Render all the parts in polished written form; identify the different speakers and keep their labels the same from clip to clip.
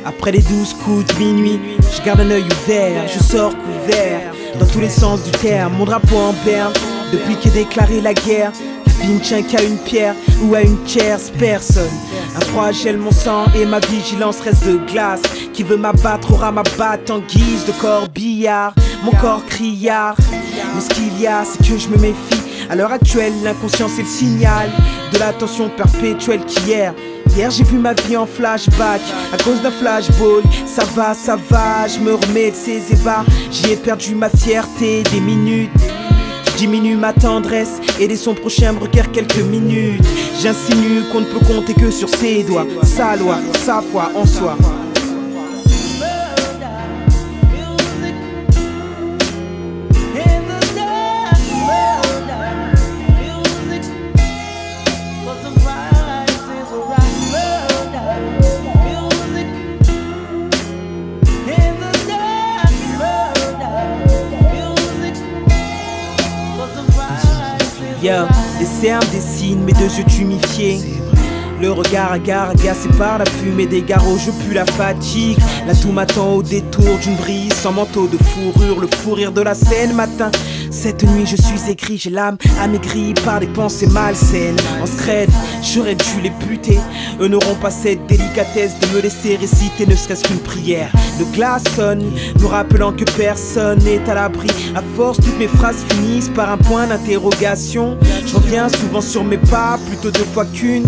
Speaker 1: Après les 12 coups de minuit, je garde un œil ouvert, je sors couvert dans tous les sens du terme, mon drapeau en berne. Depuis qu'est déclaré la guerre, la vie ne tient qu'à une pierre ou à une tierce personne. Un froid gèle mon sang et ma vigilance reste de glace. Qui veut m'abattre aura ma batte en guise de corbillard. Mon corps criard, mais ce qu'il y a c'est que je me méfie. À l'heure actuelle, l'inconscience est le signal de la tension perpétuelle qu'hier. Hier j'ai vu ma vie en flashback à cause d'un flashball. Ça va, je me remets de ces ébats. J'y ai perdu ma fierté des minutes. Je diminue ma tendresse et dès son prochain me requiert quelques minutes. J'insinue qu'on ne peut compter que sur ses doigts. Sa loi, sa foi en soi. Yeah, des cernes dessinent mes deux yeux tumifiés. Le regard hagard, agacé par la fumée des garrots, je pue la fatigue. Là tout m'attend au détour d'une brise sans manteau de fourrure, le fou rire de la scène matin. Cette nuit je suis aigri, j'ai l'âme amaigrie par des pensées malsaines. En scred, j'aurais dû les buter. Eux n'auront pas cette délicatesse de me laisser réciter ne serait-ce qu'une prière. Le glace sonne, nous rappelant que personne n'est à l'abri. À force, toutes mes phrases finissent par un point d'interrogation. Je reviens souvent sur mes pas, plutôt deux fois qu'une.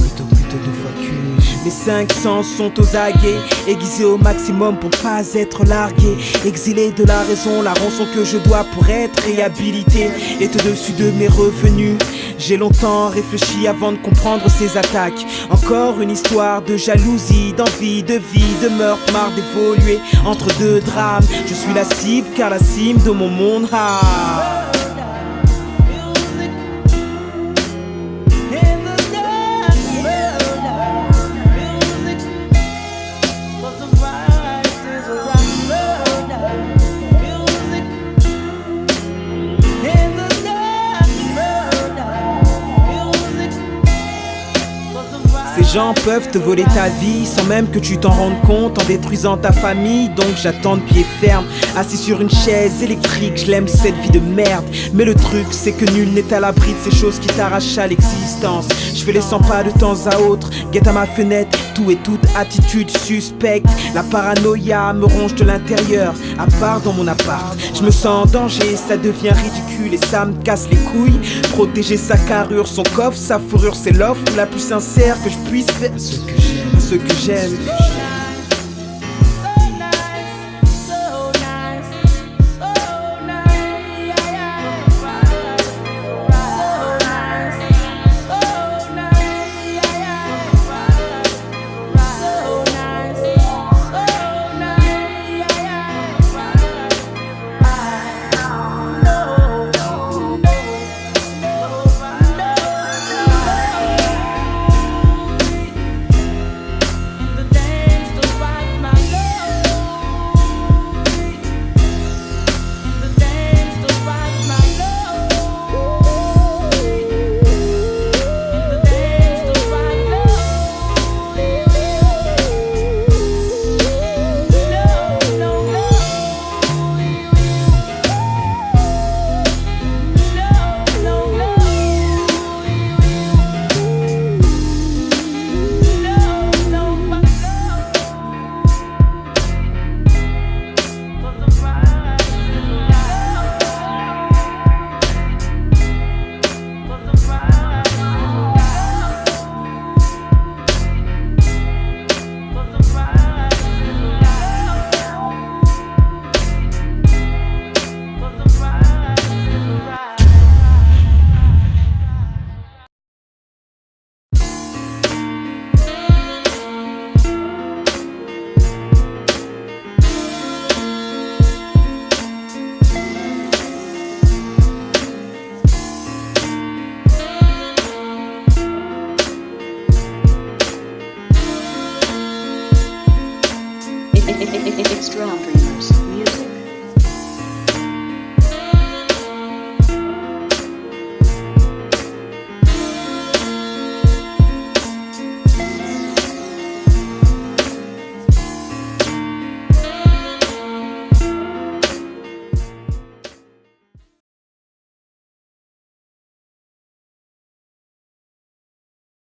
Speaker 1: Mes 5 sens sont aux aguets, aiguisés au maximum pour pas être largué. Exilé de la raison, la rançon que je dois pour être réhabilité est au-dessus de mes revenus. J'ai longtemps réfléchi avant de comprendre ces attaques. Encore une histoire de jalousie, d'envie, de vie, de meurtre, marre d'évoluer entre deux drames. Je suis la cible car la cime de mon monde Ces gens peuvent te voler ta vie sans même que tu t'en rendes compte, en détruisant ta famille. Donc j'attends de pied ferme, assis sur une chaise électrique. Je l'aime cette vie de merde, mais le truc c'est que nul n'est à l'abri de ces choses qui t'arrachent à l'existence. Je fais les 100 pas de temps à autre, guette à ma fenêtre, tout et toute attitude suspecte. La paranoïa me ronge de l'intérieur, à part dans mon appart. Je me sens en danger, ça devient ridicule et ça me casse les couilles. Protéger sa carrure, son coffre, sa fourrure, c'est l'offre la plus sincère que je puisse faire à ce que j'aime.
Speaker 2: Extreme Dreamers Music.